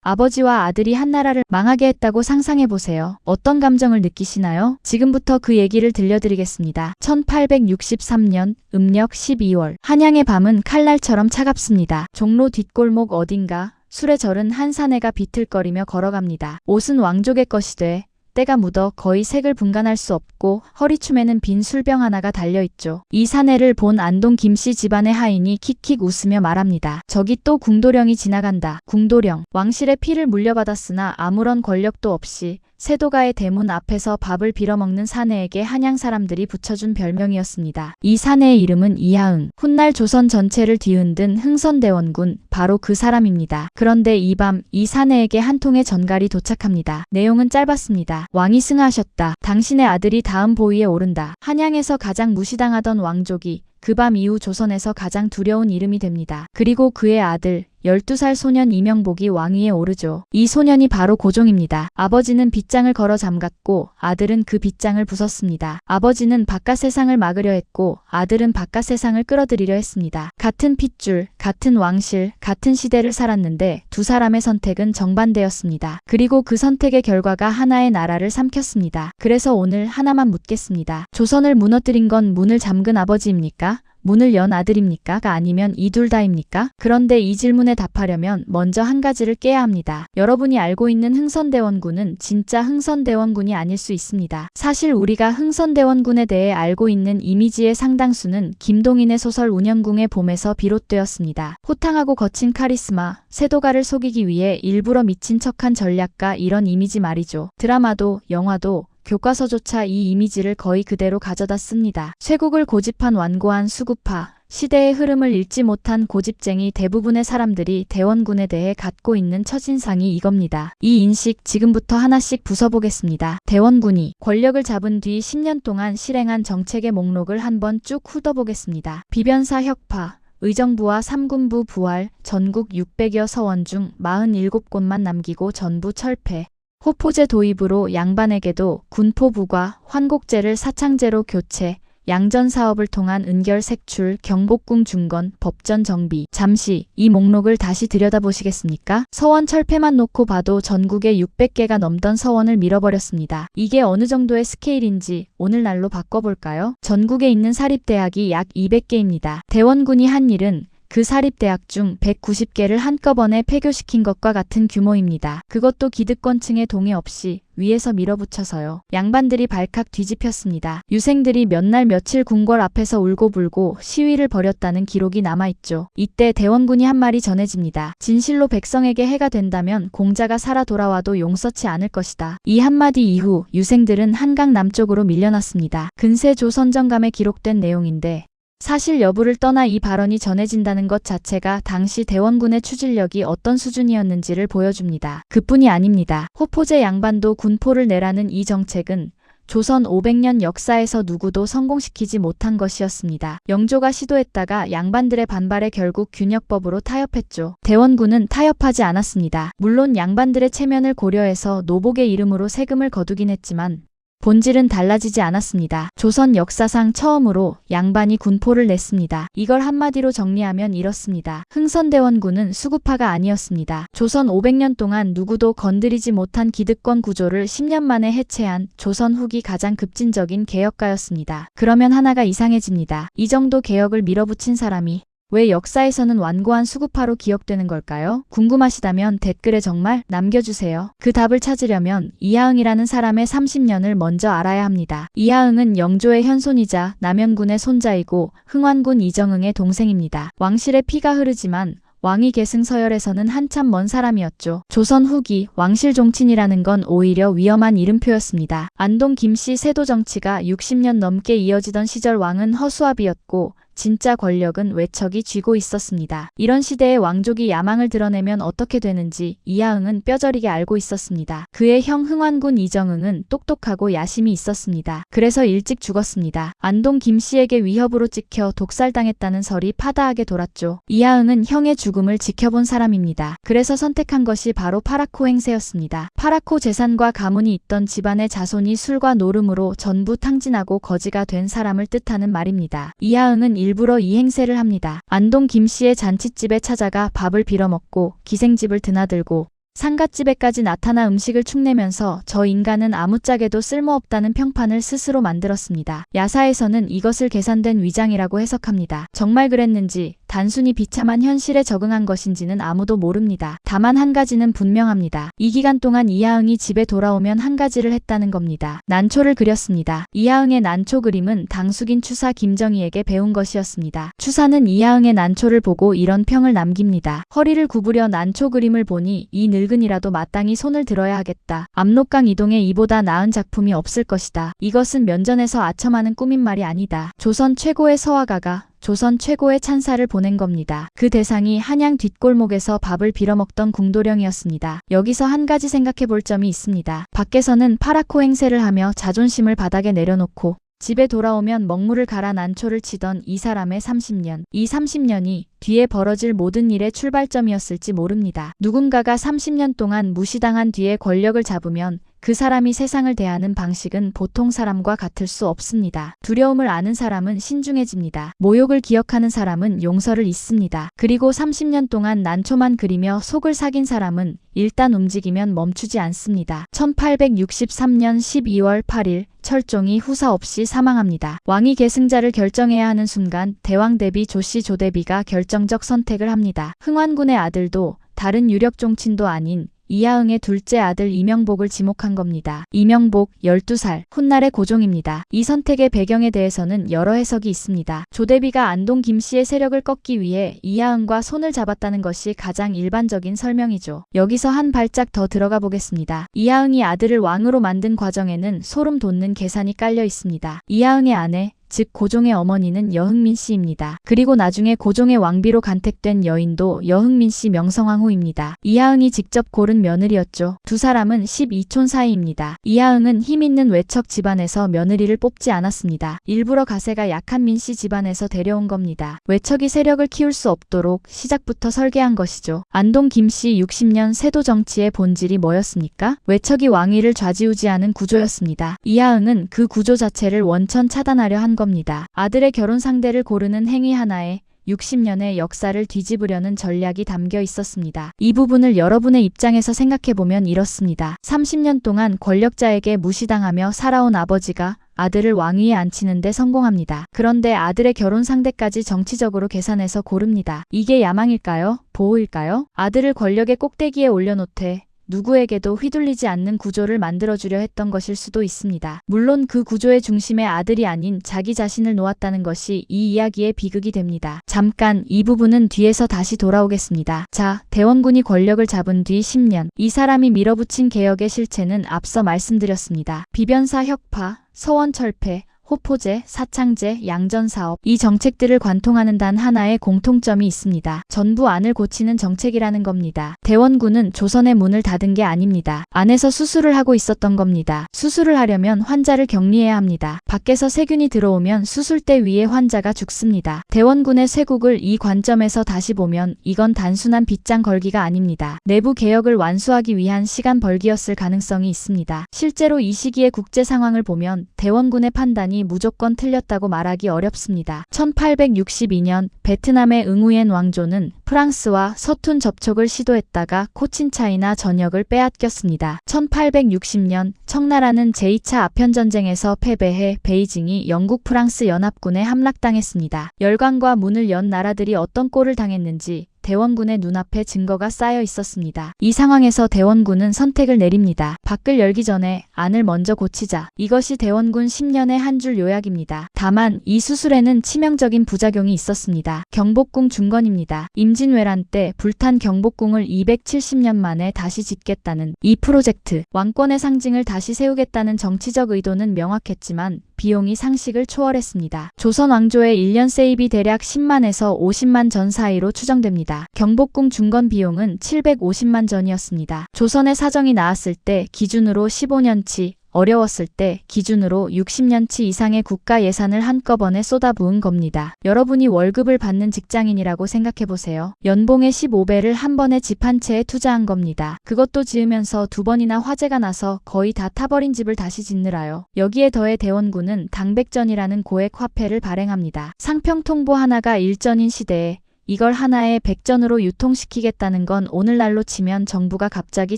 아버지와 아들이 한 나라를 망하게 했다고 상상해보세요. 어떤 감정을 느끼시나요? 지금부터 그 얘기를 들려드리겠습니다. 1863년 음력 12월 한양의 밤은 칼날처럼 차갑습니다. 종로 뒷골목 어딘가 술에 절은 한 사내가 비틀거리며 걸어갑니다. 옷은 왕족의 것이 돼 때가 묻어 거의 색을 분간할 수 없고 허리춤에는 빈 술병 하나가 달려있죠. 이 사내를 본 안동 김씨 집안의 하인이 킥킥 웃으며 말합니다. 저기 또 궁도령이 지나간다. 궁도령. 왕실의 피를 물려받았으나 아무런 권력도 없이 세도가의 대문 앞에서 밥을 빌어먹는 사내에게 한양 사람들이 붙여준 별명이었습니다. 이 사내의 이름은 이하응. 훗날 조선 전체를 뒤흔든 흥선대원군, 바로 그 사람입니다. 그런데 이 밤 이 사내에게 한 통의 전갈이 도착합니다. 내용은 짧았습니다. 왕이 승하하셨다. 당신의 아들이 다음 보위에 오른다. 한양에서 가장 무시당하던 왕족이 그 밤 이후 조선에서 가장 두려운 이름이 됩니다. 그리고 그의 아들 12살 소년 이명복이 왕위에 오르죠. 이 소년이 바로 고종입니다. 아버지는 빗장을 걸어 잠갔고 아들은 그 빗장을 부쉈습니다. 아버지는 바깥 세상을 막으려 했고 아들은 바깥 세상을 끌어들이려 했습니다. 같은 핏줄, 같은 왕실, 같은 시대를 살았는데 두 사람의 선택은 정반대였습니다. 그리고 그 선택의 결과가 하나의 나라를 삼켰습니다. 그래서 오늘 하나만 묻겠습니다. 조선을 무너뜨린 건 문을 잠근 아버지입니까? 문을 연 아들입니까? 아니면 이 둘 다입니까? 그런데 이 질문에 답하려면 먼저 한 가지를 깨야 합니다. 여러분이 알고 있는 흥선대원군은 진짜 흥선대원군이 아닐 수 있습니다. 사실 우리가 흥선대원군에 대해 알고 있는 이미지의 상당수는 김동인의 소설 운영궁의 봄에서 비롯되었습니다. 호탕하고 거친 카리스마, 세도가를 속이기 위해 일부러 미친 척한 전략가, 이런 이미지 말이죠. 드라마도 영화도 교과서조차 이 이미지를 거의 그대로 가져다 씁니다. 쇄국을 고집한 완고한 수구파, 시대의 흐름을 읽지 못한 고집쟁이 대부분의 사람들이 대원군에 대해 갖고 있는 첫인상이 이겁니다. 이 인식 지금부터 하나씩 부숴보겠습니다. 대원군이 권력을 잡은 뒤 10년 동안 실행한 정책의 목록을 한번 쭉 훑어보겠습니다. 비변사 혁파, 의정부와 삼군부 부활, 전국 600여 서원 중 47곳만 남기고 전부 철폐. 호포제 도입으로 양반에게도 군포부과 환곡제를 사창제로 교체, 양전 사업을 통한 은결 색출, 경복궁 중건, 법전 정비. 잠시 이 목록을 다시 들여다보시겠습니까? 서원 철폐만 놓고 봐도 전국에 600개가 넘던 서원을 밀어버렸습니다. 이게 어느 정도의 스케일인지 오늘날로 바꿔볼까요? 전국에 있는 사립대학이 약 200개입니다. 대원군이 한 일은 그 사립대학 중 190개를 한꺼번에 폐교시킨 것과 같은 규모입니다. 그것도 기득권층의 동의 없이 위에서 밀어붙여서요. 양반들이 발칵 뒤집혔습니다. 유생들이 몇 날 며칠 궁궐 앞에서 울고불고 시위를 벌였다는 기록이 남아있죠. 이때 대원군이 한 말이 전해집니다. 진실로 백성에게 해가 된다면 공자가 살아 돌아와도 용서치 않을 것이다. 이 한마디 이후 유생들은 한강 남쪽으로 밀려났습니다. 근세 조선정감에 기록된 내용인데 사실 여부를 떠나 이 발언이 전해진다는 것 자체가 당시 대원군의 추진력이 어떤 수준이었는지를 보여줍니다. 그뿐이 아닙니다. 호포제 양반도 군포를 내라는 이 정책은 조선 500년 역사에서 누구도 성공시키지 못한 것이었습니다. 영조가 시도했다가 양반들의 반발에 결국 균역법으로 타협했죠. 대원군은 타협하지 않았습니다. 물론 양반들의 체면을 고려해서 노복의 이름으로 세금을 거두긴 했지만 본질은 달라지지 않았습니다. 조선 역사상 처음으로 양반이 군포를 냈습니다. 이걸 한마디로 정리하면 이렇습니다. 흥선대원군은 수구파가 아니었습니다. 조선 500년 동안 누구도 건드리지 못한 기득권 구조를 10년 만에 해체한 조선 후기 가장 급진적인 개혁가였습니다. 그러면 하나가 이상해집니다. 이 정도 개혁을 밀어붙인 사람이 왜 역사에서는 완고한 수구파로 기억되는 걸까요? 궁금하시다면 댓글에 정말 남겨주세요. 그 답을 찾으려면 이하응이라는 사람의 30년을 먼저 알아야 합니다. 이하응은 영조의 현손이자 남현군의 손자이고 흥완군 이정응의 동생입니다. 왕실의 피가 흐르지만 왕위 계승 서열에서는 한참 먼 사람이었죠. 조선 후기 왕실 종친이라는 건 오히려 위험한 이름표였습니다. 안동 김씨 세도 정치가 60년 넘게 이어지던 시절 왕은 허수아비였고 진짜 권력은 외척이 쥐고 있었습니다. 이런 시대에 왕족이 야망을 드러내면 어떻게 되는지 이하응은 뼈저리게 알고 있었습니다. 그의 형 흥완군 이정응은 똑똑하고 야심이 있었습니다. 그래서 일찍 죽었습니다. 안동 김씨에게 위협으로 찍혀 독살당했다는 설이 파다하게 돌았죠. 이하응은 형의 죽음을 지켜본 사람입니다. 그래서 선택한 것이 바로 파라코 행세였습니다. 파라코 재산과 가문이 있던 집안의 자손이 술과 노름으로 전부 탕진하고 거지가 된 사람을 뜻하는 말입니다. 이하응은 일부러 이 행세를 합니다. 안동 김씨의 잔칫집에 찾아가 밥을 빌어먹고 기생집을 드나들고 상갓집에까지 나타나 음식을 축내면서 저 인간은 아무짝에도 쓸모없다는 평판을 스스로 만들었습니다. 야사에서는 이것을 계산된 위장이라고 해석합니다. 정말 그랬는지 단순히 비참한 현실에 적응한 것인지는 아무도 모릅니다. 다만 한 가지는 분명합니다. 이 기간 동안 이하응이 집에 돌아오면 한 가지를 했다는 겁니다. 난초를 그렸습니다. 이하응의 난초 그림은 당숙인 추사 김정희에게 배운 것이었습니다. 추사는 이하응의 난초를 보고 이런 평을 남깁니다. 허리를 구부려 난초 그림을 보니 이 늙은이라도 마땅히 손을 들어야 하겠다. 압록강 이동에 이보다 나은 작품이 없을 것이다. 이것은 면전에서 아첨하는 꾸민말이 아니다. 조선 최고의 서화가가 조선 최고의 찬사를 보낸 겁니다. 그 대상이 한양 뒷골목에서 밥을 빌어먹던 궁도령이었습니다. 여기서 한 가지 생각해 볼 점이 있습니다. 밖에서는 파랗고 행세를 하며 자존심을 바닥에 내려놓고 집에 돌아오면 먹물을 갈아 난초를 치던 이 사람의 30년. 이 30년이 뒤에 벌어질 모든 일의 출발점이었을지 모릅니다. 누군가가 30년 동안 무시당한 뒤에 권력을 잡으면 그 사람이 세상을 대하는 방식은 보통 사람과 같을 수 없습니다. 두려움을 아는 사람은 신중해집니다. 모욕을 기억하는 사람은 용서를 잊습니다. 그리고 30년 동안 난초만 그리며 속을 삭인 사람은 일단 움직이면 멈추지 않습니다. 1863년 12월 8일 철종이 후사 없이 사망합니다. 왕이 계승자를 결정해야 하는 순간 대왕 대비 조씨 조대비가 결정적 선택을 합니다. 흥완군의 아들도 다른 유력 종친도 아닌 이하응의 둘째 아들 이명복을 지목한 겁니다. 이명복 12살, 훗날의 고종입니다. 이 선택의 배경에 대해서는 여러 해석이 있습니다. 조대비가 안동 김씨의 세력을 꺾기 위해 이하응과 손을 잡았다는 것이 가장 일반적인 설명이죠. 여기서 한 발짝 더 들어가 보겠습니다. 이하응이 아들을 왕으로 만든 과정에는 소름 돋는 계산이 깔려 있습니다. 이하응의 아내, 즉 고종의 어머니는 여흥민 씨입니다. 그리고 나중에 고종의 왕비로 간택된 여인도 여흥민 씨 명성황후입니다. 이하응이 직접 고른 며느리였죠. 두 사람은 12촌 사이입니다. 이하응은 힘있는 외척 집안에서 며느리를 뽑지 않았습니다. 일부러 가세가 약한 민씨 집안에서 데려온 겁니다. 외척이 세력을 키울 수 없도록 시작부터 설계한 것이죠. 안동 김씨 60년 세도 정치의 본질이 뭐였습니까? 외척이 왕위를 좌지우지하는 구조였습니다. 이하응은 그 구조 자체를 원천 차단하려 한 겁니다. 아들의 결혼 상대를 고르는 행위 하나에 60년의 역사를 뒤집으려는 전략이 담겨 있었습니다. 이 부분을 여러분의 입장에서 생각해보면 이렇습니다. 30년 동안 권력자에게 무시당하며 살아온 아버지가 아들을 왕위에 앉히는데 성공합니다. 그런데 아들의 결혼 상대까지 정치적으로 계산해서 고릅니다. 이게 야망일까요? 보호일까요? 아들을 권력의 꼭대기에 올려놓되 누구에게도 휘둘리지 않는 구조를 만들어주려 했던 것일 수도 있습니다. 물론 그 구조의 중심에 아들이 아닌 자기 자신을 놓았다는 것이 이 이야기의 비극이 됩니다. 잠깐 이 부분은 뒤에서 다시 돌아오겠습니다. 자, 대원군이 권력을 잡은 뒤 10년. 이 사람이 밀어붙인 개혁의 실체는 앞서 말씀드렸습니다. 비변사 혁파, 서원철폐, 호포제, 사창제, 양전사업 이 정책들을 관통하는 단 하나의 공통점이 있습니다. 전부 안을 고치는 정책이라는 겁니다. 대원군은 조선의 문을 닫은 게 아닙니다. 안에서 수술을 하고 있었던 겁니다. 수술을 하려면 환자를 격리해야 합니다. 밖에서 세균이 들어오면 수술대 위에 환자가 죽습니다. 대원군의 쇄국을 이 관점에서 다시 보면 이건 단순한 빗장 걸기가 아닙니다. 내부 개혁을 완수하기 위한 시간 벌기였을 가능성이 있습니다. 실제로 이 시기의 국제 상황을 보면 대원군의 판단이 무조건 틀렸다고 말하기 어렵습니다. 1862년 베트남의 응우옌 왕조는 프랑스와 서툰 접촉을 시도했다가 코친차이나 전역을 빼앗겼습니다. 1860년 청나라는 제2차 아편전쟁에서 패배해 베이징이 영국 프랑스 연합군에 함락당했습니다. 열강과 문을 연 나라들이 어떤 꼴을 당했는지 대원군의 눈앞에 증거가 쌓여 있었습니다. 이 상황에서 대원군은 선택을 내립니다. 밖을 열기 전에 안을 먼저 고치자. 이것이 대원군 10년의 한 줄 요약입니다. 다만 이 수술에는 치명적인 부작용이 있었습니다. 경복궁 중건입니다. 임진왜란 때 불탄 경복궁을 270년 만에 다시 짓겠다는 이 프로젝트, 왕권의 상징을 다시 세우겠다는 정치적 의도는 명확했지만 비용이 상식을 초월했습니다. 조선 왕조의 1년 세입이 대략 10만에서 50만 전 사이로 추정됩니다. 경복궁 중건 비용은 750만 전이었습니다. 조선의 사정이 나았을 때 기준으로 15년치, 어려웠을 때 기준으로 60년치 이상의 국가 예산을 한꺼번에 쏟아부은 겁니다. 여러분이 월급을 받는 직장인이라고 생각해보세요. 연봉의 15배를 한 번에 집 한 채에 투자한 겁니다. 그것도 지으면서 2번이나 화재가 나서 거의 다 타버린 집을 다시 짓느라요. 여기에 더해 대원군은 당백전이라는 고액 화폐를 발행합니다. 상평통보 하나가 일전인 시대에 이걸 하나의 백전으로 유통시키겠다는 건 오늘날로 치면 정부가 갑자기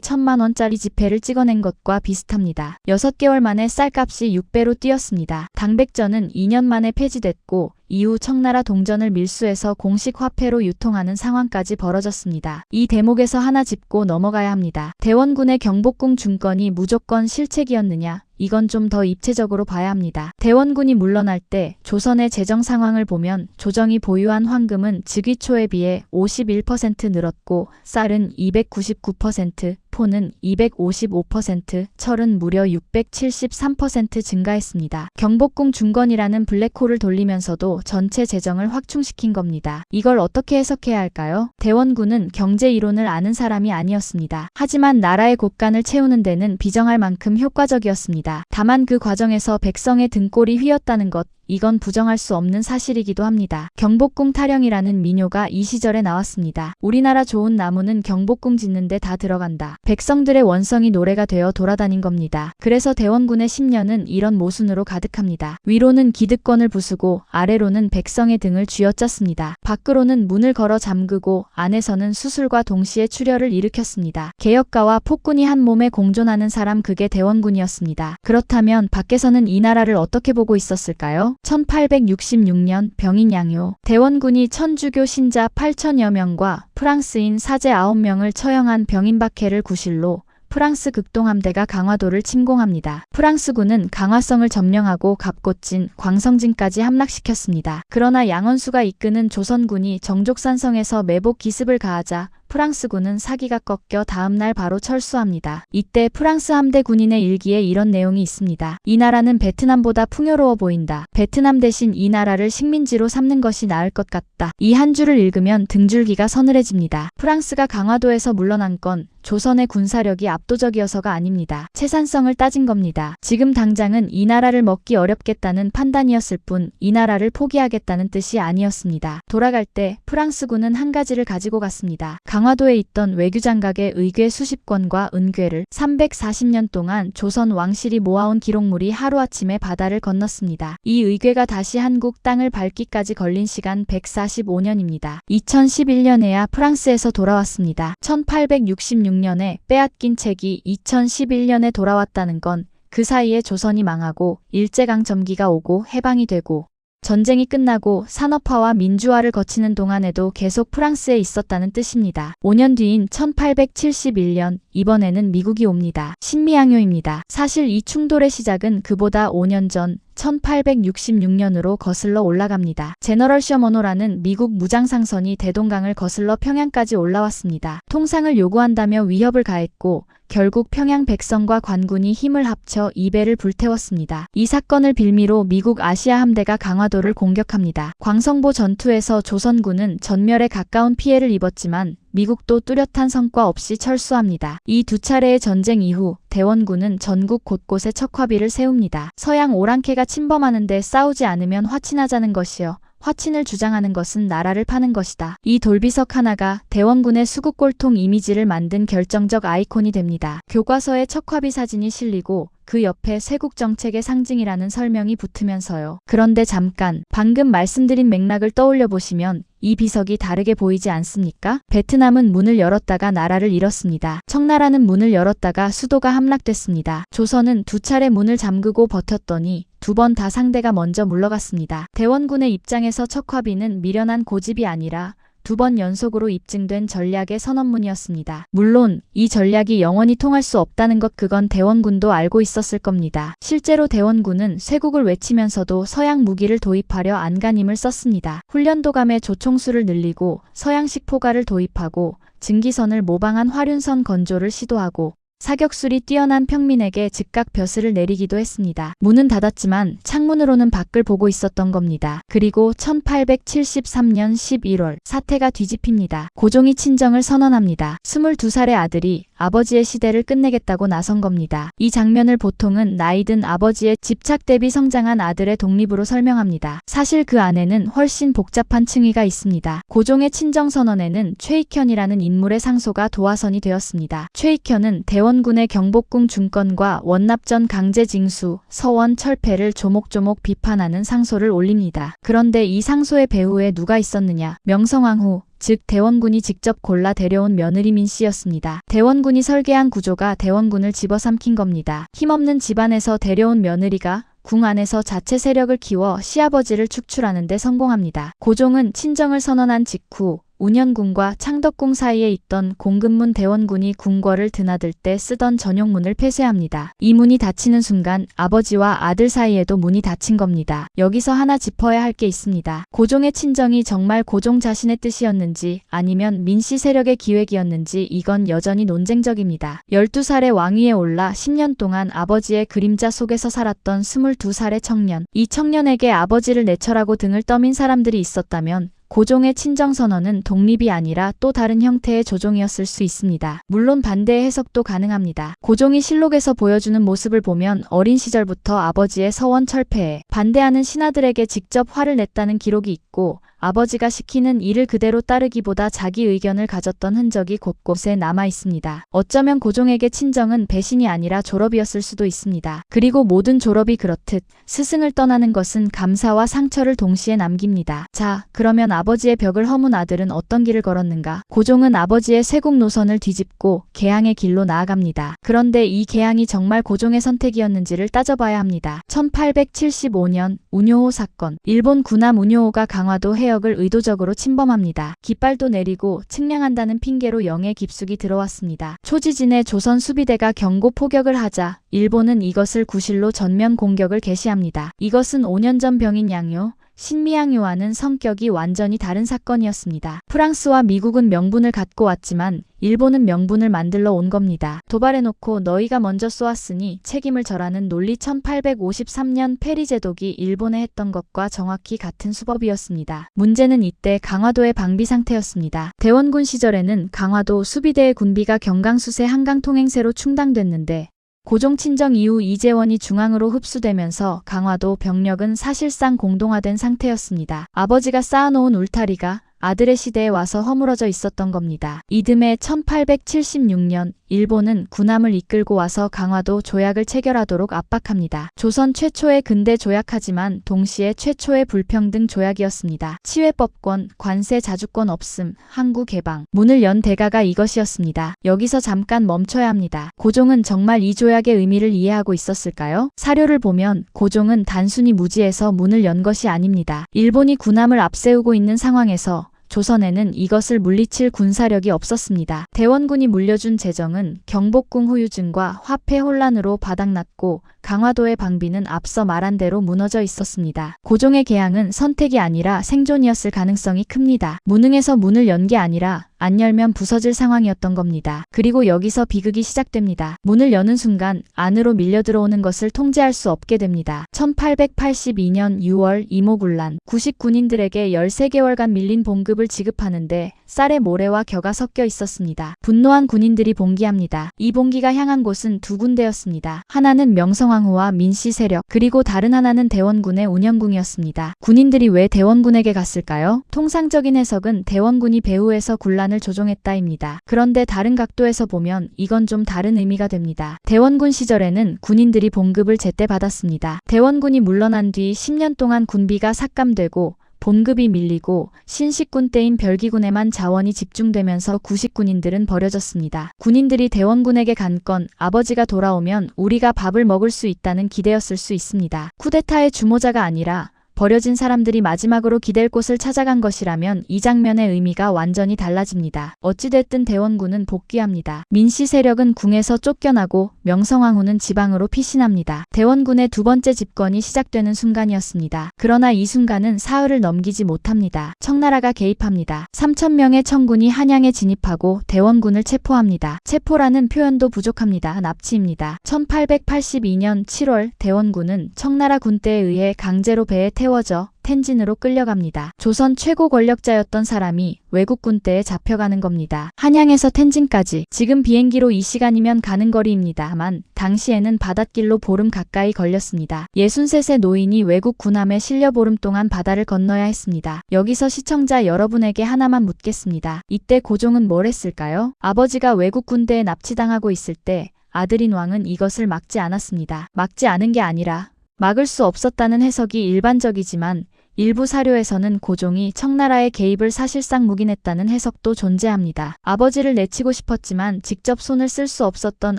1,000만 원짜리 지폐를 찍어낸 것과 비슷합니다. 6개월 만에 쌀값이 6배로 뛰었습니다. 당백전은 2년 만에 폐지됐고 이후 청나라 동전을 밀수해서 공식 화폐로 유통하는 상황까지 벌어졌습니다. 이 대목에서 하나 짚고 넘어가야 합니다. 대원군의 경복궁 중건이 무조건 실책이었느냐? 이건 좀 더 입체적으로 봐야 합니다. 대원군이 물러날 때 조선의 재정 상황을 보면 조정이 보유한 황금은 즉위초에 비해 51% 늘었고 쌀은 299%, 포는 255%, 철은 무려 673% 증가했습니다. 경복궁 중건이라는 블랙홀을 돌리면서도 전체 재정을 확충시킨 겁니다. 이걸 어떻게 해석해야 할까요? 대원군은 경제 이론을 아는 사람이 아니었습니다. 하지만 나라의 곳간을 채우는 데는 비정할 만큼 효과적이었습니다. 다만 그 과정에서 백성의 등골이 휘었다는 것, 이건 부정할 수 없는 사실이기도 합니다. 경복궁 타령이라는 민요가 이 시절에 나왔습니다. 우리나라 좋은 나무는 경복궁 짓는데 다 들어간다. 백성들의 원성이 노래가 되어 돌아다닌 겁니다. 그래서 대원군의 10년은 이런 모순으로 가득합니다. 위로는 기득권을 부수고 아래로는 백성의 등을 쥐어짰습니다. 밖으로는 문을 걸어 잠그고 안에서는 수술과 동시에 출혈을 일으켰습니다. 개혁가와 폭군이 한 몸에 공존하는 사람, 그게 대원군이었습니다. 그렇다면 밖에서는 이 나라를 어떻게 보고 있었을까요? 1866년 병인 양요. 대원군이 천주교 신자 8천여 명과 프랑스인 사제 9명을 처형한 병인박해를 구실로 프랑스 극동함대가 강화도를 침공합니다. 프랑스군은 강화성을 점령하고 갑곶진, 광성진까지 함락시켰습니다. 그러나 양원수가 이끄는 조선군이 정족산성에서 매복 기습을 가하자 프랑스군은 사기가 꺾여 다음날 바로 철수합니다. 이때 프랑스 함대 군인의 일기에 이런 내용이 있습니다. 이 나라는 베트남보다 풍요로워 보인다. 베트남 대신 이 나라를 식민지로 삼는 것이 나을 것 같다. 이 한 줄을 읽으면 등줄기가 서늘해집니다. 프랑스가 강화도에서 물러난 건 조선의 군사력이 압도적이어서가 아닙니다. 채산성을 따진 겁니다. 지금 당장은 이 나라를 먹기 어렵겠다는 판단이었을 뿐 이 나라를 포기하겠다는 뜻이 아니었습니다. 돌아갈 때 프랑스군은 한 가지를 가지고 갔습니다. 강화도에 있던 외교장각의 의궤 수십 권과 은궤를 340년 동안 조선 왕실이 모아온 기록물이 하루아침에 바다를 건넜습니다. 이 의궤가 다시 한국 땅을 밟기까지 걸린 시간 145년입니다. 2011년에야 프랑스에서 돌아왔습니다. 1866년에 빼앗긴 책이 2011년에 돌아왔다는 건 그 사이에 조선이 망하고 일제강점기가 오고 해방이 되고 전쟁이 끝나고 산업화와 민주화를 거치는 동안에도 계속 프랑스에 있었다는 뜻입니다. 5년 뒤인 1871년, 이번에는 미국이 옵니다. 신미양요입니다. 사실 이 충돌의 시작은 그보다 5년 전 1866년으로 거슬러 올라갑니다. 제너럴 셔머노라는 미국 무장상선이 대동강을 거슬러 평양까지 올라왔습니다. 통상을 요구한다며 위협을 가했고 결국 평양 백성과 관군이 힘을 합쳐 이배를 불태웠습니다. 이 사건을 빌미로 미국 아시아 함대가 강화도를 공격합니다. 광성보 전투에서 조선군은 전멸에 가까운 피해를 입었지만 미국도 뚜렷한 성과 없이 철수합니다. 이 두 차례의 전쟁 이후 대원군은 전국 곳곳에 척화비를 세웁니다. 서양 오랑캐가 침범하는데 싸우지 않으면 화친하자는 것이요. 화친을 주장하는 것은 나라를 파는 것이다. 이 돌비석 하나가 대원군의 수국골통 이미지를 만든 결정적 아이콘이 됩니다. 교과서에 척화비 사진이 실리고 그 옆에 쇄국정책의 상징이라는 설명이 붙으면서요. 그런데 잠깐, 방금 말씀드린 맥락을 떠올려 보시면 이 비석이 다르게 보이지 않습니까? 베트남은 문을 열었다가 나라를 잃었습니다. 청나라는 문을 열었다가 수도가 함락됐습니다. 조선은 두 차례 문을 잠그고 버텼더니 두 번 다 상대가 먼저 물러갔습니다. 대원군의 입장에서 척화비는 미련한 고집이 아니라 두 번 연속으로 입증된 전략의 선언문이었습니다. 물론 이 전략이 영원히 통할 수 없다는 것, 그건 대원군도 알고 있었을 겁니다. 실제로 대원군은 쇄국을 외치면서도 서양 무기를 도입하려 안간힘을 썼습니다. 훈련도감의 조총수를 늘리고 서양식 포가를 도입하고 증기선을 모방한 화륜선 건조를 시도하고 사격술이 뛰어난 평민에게 즉각 벼슬을 내리기도 했습니다. 문은 닫았지만 창문으로는 밖을 보고 있었던 겁니다. 그리고 1873년 11월 사태가 뒤집힙니다. 고종이 친정을 선언합니다. 22살의 아들이 아버지의 시대를 끝내겠다고 나선 겁니다. 이 장면을 보통은 나이든 아버지의 집착 대비 성장한 아들의 독립으로 설명합니다. 사실 그 안에는 훨씬 복잡한 층위가 있습니다. 고종의 친정선언에는 최익현이라는 인물의 상소가 도화선이 되었습니다. 최익현은 대원군의 경복궁 중건과 원납전 강제 징수, 서원 철폐를 조목조목 비판하는 상소를 올립니다. 그런데 이 상소의 배후에 누가 있었느냐? 명성황후, 즉 대원군이 직접 골라 데려온 며느리 민씨였습니다. 대원군이 설계한 구조가 대원군을 집어삼킨 겁니다. 힘없는 집안에서 데려온 며느리가 궁 안에서 자체 세력을 키워 시아버지를 축출하는 데 성공합니다. 고종은 친정을 선언한 직후 운현궁과 창덕궁 사이에 있던 공급문 대원군이 궁궐을 드나들 때 쓰던 전용문을 폐쇄합니다. 이 문이 닫히는 순간 아버지와 아들 사이에도 문이 닫힌 겁니다. 여기서 하나 짚어야 할 게 있습니다. 고종의 친정이 정말 고종 자신의 뜻이었는지 아니면 민씨 세력의 기획이었는지 이건 여전히 논쟁적입니다. 12살의 왕위에 올라 10년 동안 아버지의 그림자 속에서 살았던 22살의 청년. 이 청년에게 아버지를 내처라고 등을 떠민 사람들이 있었다면 고종의 친정선언은 독립이 아니라 또 다른 형태의 조종이었을 수 있습니다. 물론 반대의 해석도 가능합니다. 고종이 실록에서 보여주는 모습을 보면 어린 시절부터 아버지의 서원 철폐에 반대하는 신하들에게 직접 화를 냈다는 기록이 있고 아버지가 시키는 일을 그대로 따르기보다 자기 의견을 가졌던 흔적이 곳곳에 남아 있습니다. 어쩌면 고종에게 친정은 배신이 아니라 졸업이었을 수도 있습니다. 그리고 모든 졸업이 그렇듯 스승을 떠나는 것은 감사와 상처를 동시에 남깁니다. 자, 그러면 아버지의 벽을 허문 아들은 어떤 길을 걸었는가? 고종은 아버지의 쇄국 노선을 뒤집고 개항의 길로 나아갑니다. 그런데 이 개항이 정말 고종의 선택이었는지를 따져봐야 합니다. 1875년 운요호 사건. 일본 군함 운요호가 강화도 해역을 의도적으로 침범합니다. 깃발도 내리고 측량한다는 핑계로 영해 깊숙이 들어왔습니다. 초지진에 조선 수비대가 경고 포격을 하자 일본은 이것을 구실로 전면 공격을 개시합니다. 이것은 5년 전 병인 양요, 신미양요와는 성격이 완전히 다른 사건이었습니다. 프랑스와 미국은 명분을 갖고 왔지만 일본은 명분을 만들러 온 겁니다. 도발해놓고 너희가 먼저 쏘았으니 책임을 져라는 논리. 1853년 페리 제독이 일본에 했던 것과 정확히 같은 수법이었습니다. 문제는 이때 강화도의 방비 상태였습니다. 대원군 시절에는 강화도 수비대의 군비가 경강수세 한강 통행세로 충당됐는데 고종 친정 이후 이재원이 중앙으로 흡수되면서 강화도 병력은 사실상 공동화된 상태였습니다. 아버지가 쌓아놓은 울타리가 아들의 시대에 와서 허물어져 있었던 겁니다. 이듬해 1876년 일본은 군함을 이끌고 와서 강화도 조약을 체결하도록 압박합니다. 조선 최초의 근대 조약하지만 동시에 최초의 불평등 조약이었습니다. 치외법권, 관세 자주권 없음, 항구 개방, 문을 연 대가가 이것이었습니다. 여기서 잠깐 멈춰야 합니다. 고종은 정말 이 조약의 의미를 이해하고 있었을까요? 사료를 보면 고종은 단순히 무지해서 문을 연 것이 아닙니다. 일본이 군함을 앞세우고 있는 상황에서 조선에는 이것을 물리칠 군사력이 없었습니다. 대원군이 물려준 재정은 경복궁 후유증과 화폐 혼란으로 바닥났고 강화도의 방비는 앞서 말한 대로 무너져 있었습니다. 고종의 개항은 선택이 아니라 생존이었을 가능성이 큽니다. 무능해서 문을 연 게 아니라 안 열면 부서질 상황이었던 겁니다. 그리고 여기서 비극이 시작됩니다. 문을 여는 순간 안으로 밀려 들어오는 것을 통제할 수 없게 됩니다. 1882년 6월 이모군란. 구식 군인들에게 13개월간 밀린 봉급을 지급하는데 쌀에 모래와 겨가 섞여 있었습니다. 분노한 군인들이 봉기합니다. 이 봉기가 향한 곳은 두 군데였습니다. 하나는 명성황후와 민씨 세력, 그리고 다른 하나는 대원군의 운현궁이었습니다. 군인들이 왜 대원군에게 갔을까요? 통상적인 해석은 대원군이 배후에서 군란을 조종했다입니다. 그런데 다른 각도에서 보면 이건 좀 다른 의미가 됩니다. 대원군 시절에는 군인들이 봉급을 제때 받았습니다. 대원군이 물러난 뒤 10년 동안 군비가 삭감되고 봉급이 밀리고 신식군 때인 별기군에만 자원이 집중되면서 구식군인들은 버려졌습니다. 군인들이 대원군에게 간 건 아버지가 돌아오면 우리가 밥을 먹을 수 있다는 기대였을 수 있습니다. 쿠데타의 주모자가 아니라 버려진 사람들이 마지막으로 기댈 곳을 찾아간 것이라면 이 장면의 의미가 완전히 달라집니다. 어찌됐든 대원군은 복귀합니다. 민씨 세력은 궁에서 쫓겨나고 명성황후는 지방으로 피신합니다. 대원군의 두 번째 집권이 시작되는 순간이었습니다. 그러나 이 순간은 사흘을 넘기지 못합니다. 청나라가 개입합니다. 3,000명의 청군이 한양에 진입하고 대원군을 체포합니다. 체포라는 표현도 부족합니다. 납치입니다. 1882년 7월 대원군은 청나라 군대에 의해 강제로 배에 태워져 텐진으로 끌려갑니다. 조선 최고 권력자였던 사람이 외국 군대에 잡혀가는 겁니다. 한양에서 텐진까지 지금 비행기로 2시간이면 가는 거리입니다만 당시에는 바닷길로 보름 가까이 걸렸습니다. 63세 노인이 외국 군함에 실려 보름 동안 바다를 건너야 했습니다. 여기서 시청자 여러분에게 하나만 묻겠습니다. 이때 고종은 뭘 했을까요? 아버지가 외국 군대에 납치당하고 있을 때 아들인 왕은 이것을 막지 않았습니다. 막지 않은 게 아니라 막을 수 없었다는 해석이 일반적이지만 일부 사료에서는 고종이 청나라의 개입을 사실상 묵인했다는 해석도 존재합니다. 아버지를 내치고 싶었지만 직접 손을 쓸 수 없었던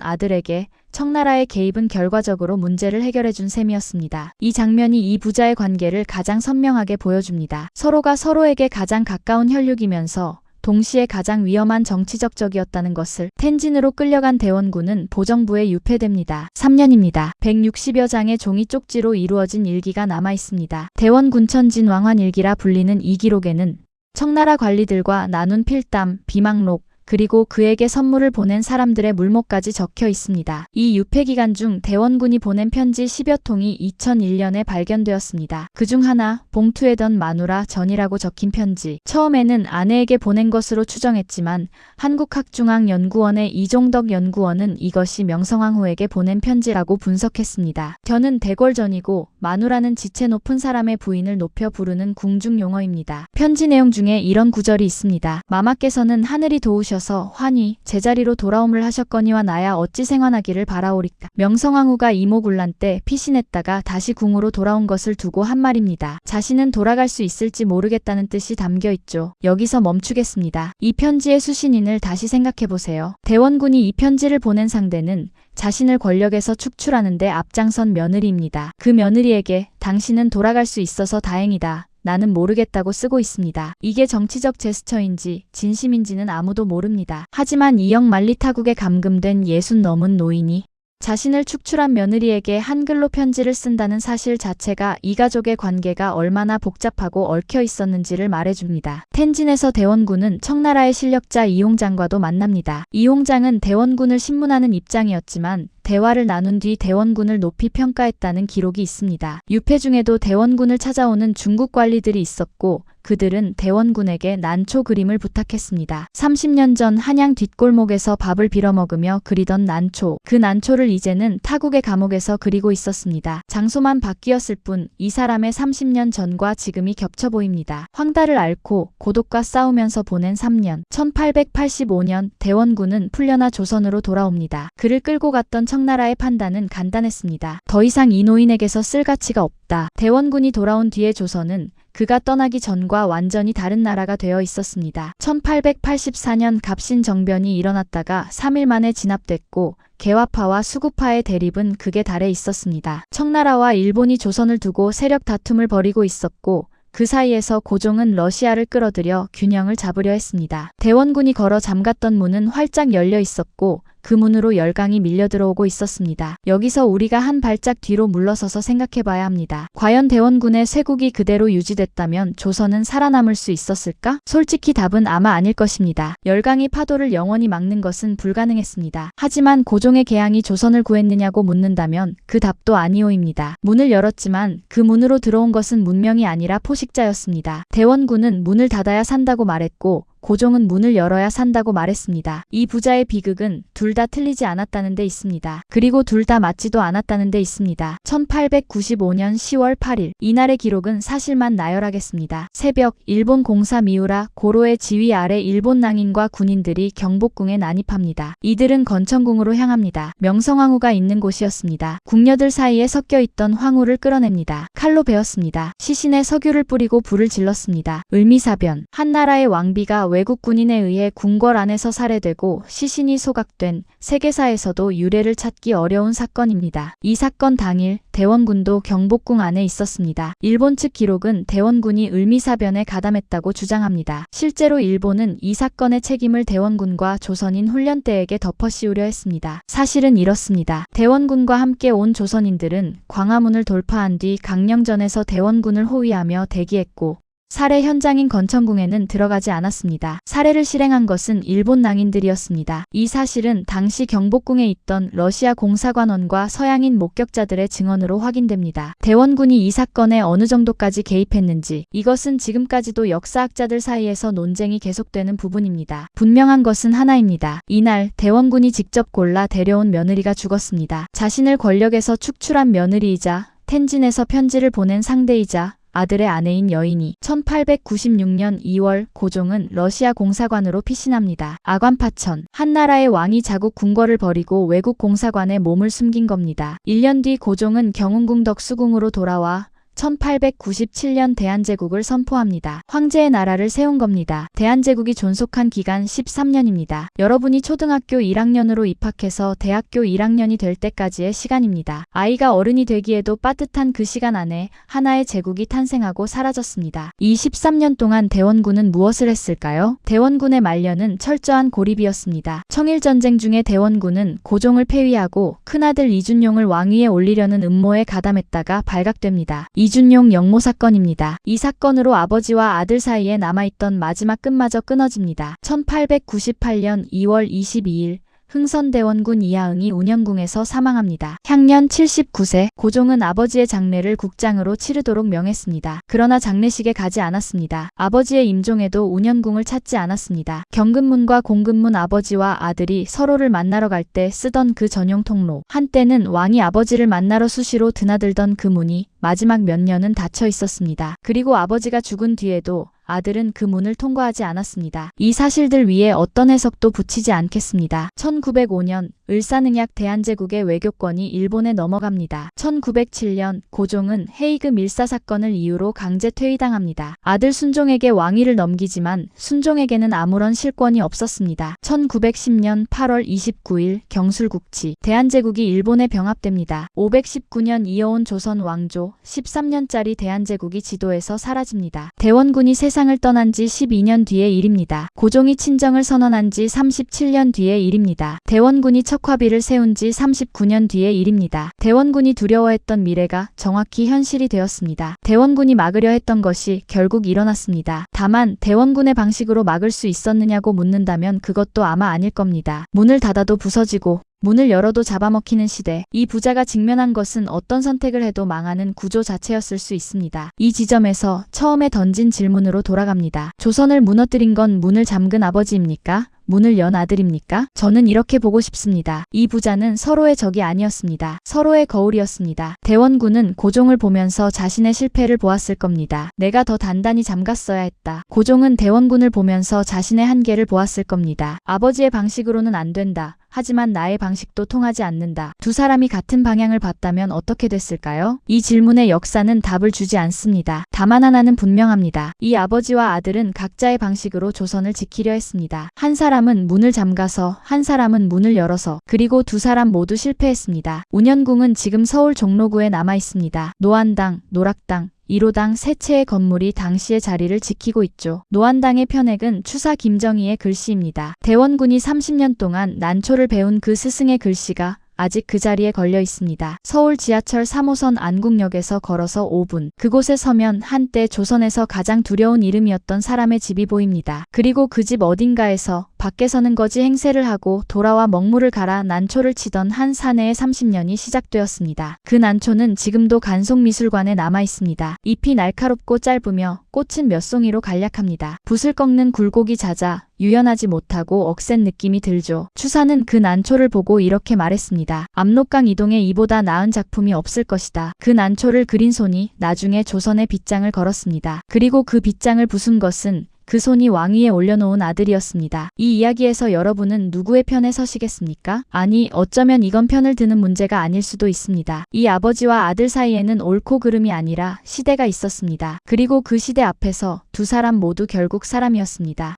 아들에게 청나라의 개입은 결과적으로 문제를 해결해준 셈이었습니다. 이 장면이 이 부자의 관계를 가장 선명하게 보여줍니다. 서로가 서로에게 가장 가까운 혈육이면서 동시에 가장 위험한 정치적 적이었다는 것을 텐진으로 끌려간 대원군은 보정부에 유폐됩니다. 3년입니다. 160여 장의 종이 쪽지로 이루어진 일기가 남아 있습니다. 대원군천진 왕환일기라 불리는 이 기록에는 청나라 관리들과 나눈 필담, 비망록, 그리고 그에게 선물을 보낸 사람들의 물모까지 적혀 있습니다. 이 유폐 기간 중 대원군이 보낸 편지 10여 통이 2001년에 발견되었습니다. 그중 하나, 봉투에던 마누라 전이라고 적힌 편지. 처음에는 아내에게 보낸 것으로 추정했지만 한국학중앙연구원의 이종덕 연구원은 이것이 명성황후에게 보낸 편지라고 분석했습니다. 전은 대궐전이고 마누라는 지체 높은 사람의 부인을 높여 부르는 궁중 용어입니다. 편지 내용 중에 이런 구절이 있습니다. 마마께서는 하늘이 도우셔 환히 제자리로 돌아옴을 하셨거니와 나야 어찌 생환하기를 바라오리까. 명성황후가 이모군란 때 피신했다가 다시 궁으로 돌아온 것을 두고 한 말입니다. 자신은 돌아갈 수 있을지 모르겠다는 뜻이 담겨 있죠. 여기서 멈추겠습니다. 이 편지의 수신인을 다시 생각해보세요. 대원군이 이 편지를 보낸 상대는 자신을 권력에서 축출하는데 앞장선 며느리입니다. 그 며느리에게 당신은 돌아갈 수 있어서 다행이다. 나는 모르겠다고 쓰고 있습니다. 이게 정치적 제스처인지 진심인지는 아무도 모릅니다. 하지만 이영만리 타국에 감금된 60 넘은 노인이 자신을 축출한 며느리에게 한글로 편지를 쓴다는 사실 자체가 이 가족의 관계가 얼마나 복잡하고 얽혀 있었는지를 말해줍니다. 텐진에서 대원군은 청나라의 실력자 이홍장과도 만납니다. 이홍장은 대원군을 신문하는 입장이었지만 대화를 나눈 뒤 대원군을 높이 평가했다는 기록이 있습니다. 유폐 중에도 대원군을 찾아오는 중국 관리들이 있었고 그들은 대원군에게 난초 그림을 부탁했습니다. 30년 전 한양 뒷골목에서 밥을 빌어먹으며 그리던 난초. 그 난초를 이제는 타국의 감옥에서 그리고 있었습니다. 장소만 바뀌었을 뿐 이 사람의 30년 전과 지금이 겹쳐 보입니다. 황달을 앓고 고독과 싸우면서 보낸 3년. 1885년 대원군은 풀려나 조선으로 돌아옵니다. 그를 끌고 갔던 청나라의 판단은 간단했습니다. 더 이상 이 노인에게서 쓸 가치가 없다. 대원군이 돌아온 뒤에 조선은 그가 떠나기 전과 완전히 다른 나라가 되어 있었습니다. 1884년 갑신정변이 일어났다가 3일 만에 진압됐고 개화파와 수구파의 대립은 극에 달해 있었습니다. 청나라와 일본이 조선을 두고 세력 다툼을 벌이고 있었고 그 사이에서 고종은 러시아를 끌어들여 균형을 잡으려 했습니다. 대원군이 걸어 잠갔던 문은 활짝 열려 있었고 그 문으로 열강이 밀려 들어오고 있었습니다. 여기서 우리가 한 발짝 뒤로 물러서서 생각해봐야 합니다. 과연 대원군의 쇄국이 그대로 유지됐다면 조선은 살아남을 수 있었을까? 솔직히 답은 아마 아닐 것입니다. 열강이 파도를 영원히 막는 것은 불가능했습니다. 하지만 고종의 계양이 조선을 구했느냐고 묻는다면 그 답도 아니오입니다. 문을 열었지만 그 문으로 들어온 것은 문명이 아니라 포식자였습니다. 대원군은 문을 닫아야 산다고 말했고 고종은 문을 열어야 산다고 말했습니다. 이 부자의 비극은 둘 다 틀리지 않았다는 데 있습니다. 그리고 둘 다 맞지도 않았다는 데 있습니다. 1895년 10월 8일 이날의 기록은 사실만 나열하겠습니다. 새벽 일본 공사 미우라 고로의 지휘 아래 일본 낭인과 군인들이 경복궁에 난입합니다. 이들은 건천궁으로 향합니다. 명성황후가 있는 곳이었습니다. 궁녀들 사이에 섞여 있던 황후를 끌어냅니다. 칼로 베었습니다. 시신에 석유를 뿌리고 불을 질렀습니다. 을미사변 한나라의 왕비가 외국 군인에 의해 궁궐 안에서 살해되고 시신이 소각된 세계사에서도 유례를 찾기 어려운 사건입니다. 이 사건 당일 대원군도 경복궁 안에 있었습니다. 일본 측 기록은 대원군이 을미사변에 가담했다고 주장합니다. 실제로 일본은 이 사건의 책임을 대원군과 조선인 훈련대에게 덮어씌우려 했습니다. 사실은 이렇습니다. 대원군과 함께 온 조선인들은 광화문을 돌파한 뒤 강령전에서 대원군을 호위하며 대기했고 살해 현장인 건천궁에는 들어가지 않았습니다. 살해를 실행한 것은 일본 낭인들이었습니다. 이 사실은 당시 경복궁에 있던 러시아 공사관원과 서양인 목격자들의 증언으로 확인됩니다. 대원군이 이 사건에 어느 정도까지 개입했는지, 이것은 지금까지도 역사학자들 사이에서 논쟁이 계속되는 부분입니다. 분명한 것은 하나입니다. 이날 대원군이 직접 골라 데려온 며느리가 죽었습니다. 자신을 권력에서 축출한 며느리이자 텐진에서 편지를 보낸 상대이자 아들의 아내인 여인이 1896년 2월 고종은 러시아 공사관으로 피신합니다. 아관파천, 한나라의 왕이 자국 궁궐을 버리고 외국 공사관에 몸을 숨긴 겁니다. 1년 뒤 고종은 경운궁 덕수궁으로 돌아와 1897년 대한제국을 선포합니다. 황제의 나라를 세운 겁니다. 대한제국이 존속한 기간 13년입니다. 여러분이 초등학교 1학년으로 입학해서 대학교 1학년이 될 때까지의 시간입니다. 아이가 어른이 되기에도 빠듯한 그 시간 안에 하나의 제국이 탄생하고 사라졌습니다. 이 13년 동안 대원군은 무엇을 했을까요? 대원군의 말년은 철저한 고립이었습니다. 청일전쟁 중에 대원군은 고종을 폐위하고 큰아들 이준용을 왕위에 올리려는 음모에 가담했다가 발각됩니다. 이준용 영모 사건입니다. 이 사건으로 아버지와 아들 사이에 남아있던 마지막 끈마저 끊어집니다. 1898년 2월 22일 흥선대원군 이하응이 운영궁에서 사망합니다. 향년 79세, 고종은 아버지의 장례를 국장으로 치르도록 명했습니다. 그러나 장례식에 가지 않았습니다. 아버지의 임종에도 운영궁을 찾지 않았습니다. 경근문과 공근문 아버지와 아들이 서로를 만나러 갈 때 쓰던 그 전용 통로, 한때는 왕이 아버지를 만나러 수시로 드나들던 그 문이 마지막 몇 년은 닫혀 있었습니다. 그리고 아버지가 죽은 뒤에도 아들은 그 문을 통과하지 않았습니다. 이 사실들 위에 어떤 해석도 붙이지 않겠습니다. 1905년 을사능약 대한제국의 외교권이 일본에 넘어갑니다. 1907년 고종은 헤이그 밀사 사건을 이유로 강제 퇴위당합니다. 아들 순종에게 왕위를 넘기지만 순종에게는 아무런 실권이 없었습니다. 1910년 8월 29일 경술국치, 대한제국이 일본에 병합됩니다. 519년 이어온 조선 왕조, 13년짜리 대한제국이 지도에서 사라집니다. 대원군이 세상을 떠난 지 12년 뒤의 일입니다. 고종이 친정을 선언한 지 37년 뒤의 일입니다. 대원군이 척화비를 세운 지 39년 뒤의 일입니다. 대원군이 두려워했던 미래가 정확히 현실이 되었습니다. 대원군이 막으려 했던 것이 결국 일어났습니다. 다만 대원군의 방식으로 막을 수 있었느냐고 묻는다면 그것도 아마 아닐 겁니다. 문을 닫아도 부서지고 문을 열어도 잡아먹히는 시대, 이 부자가 직면한 것은 어떤 선택을 해도 망하는 구조 자체였을 수 있습니다. 이 지점에서 처음에 던진 질문으로 돌아갑니다. 조선을 무너뜨린 건 문을 잠근 아버지입니까? 문을 연 아들입니까? 저는 이렇게 보고 싶습니다. 이 부자는 서로의 적이 아니었습니다. 서로의 거울이었습니다. 대원군은 고종을 보면서 자신의 실패를 보았을 겁니다. 내가 더 단단히 잠갔어야 했다. 고종은 대원군을 보면서 자신의 한계를 보았을 겁니다. 아버지의 방식으로는 안 된다. 하지만 나의 방식도 통하지 않는다. 두 사람이 같은 방향을 봤다면 어떻게 됐을까요? 이 질문의 역사는 답을 주지 않습니다. 다만 하나는 분명합니다. 이 아버지와 아들은 각자의 방식으로 조선을 지키려 했습니다. 한 사람은 문을 잠가서, 한 사람은 문을 열어서, 그리고 두 사람 모두 실패했습니다. 운현궁은 지금 서울 종로구에 남아 있습니다. 노안당, 노락당, 1호당 세 채의 건물이 당시의 자리를 지키고 있죠. 노안당의 편액은 추사 김정희의 글씨입니다. 대원군이 30년 동안 난초를 배운 그 스승의 글씨가 아직 그 자리에 걸려 있습니다. 서울 지하철 3호선 안국역에서 걸어서 5분. 그곳에 서면 한때 조선에서 가장 두려운 이름이었던 사람의 집이 보입니다. 그리고 그 집 어딘가에서 밖에서는 거지 행세를 하고 돌아와 먹물을 갈아 난초를 치던 한 사내의 30년이 시작되었습니다. 그 난초는 지금도 간송미술관에 남아 있습니다. 잎이 날카롭고 짧으며 꽃은 몇 송이로 간략합니다. 붓을 꺾는 굴곡이 잦아 유연하지 못하고 억센 느낌이 들죠. 추사는 그 난초를 보고 이렇게 말했습니다. 압록강 이동에 이보다 나은 작품이 없을 것이다. 그 난초를 그린 손이 나중에 조선의 빗장을 걸었습니다. 그리고 그 빗장을 부순 것은 그 손이 왕위에 올려놓은 아들이었습니다. 이 이야기에서 여러분은 누구의 편에 서시겠습니까? 아니, 어쩌면 이건 편을 드는 문제가 아닐 수도 있습니다. 이 아버지와 아들 사이에는 옳고 그름이 아니라 시대가 있었습니다. 그리고 그 시대 앞에서 두 사람 모두 결국 사람이었습니다.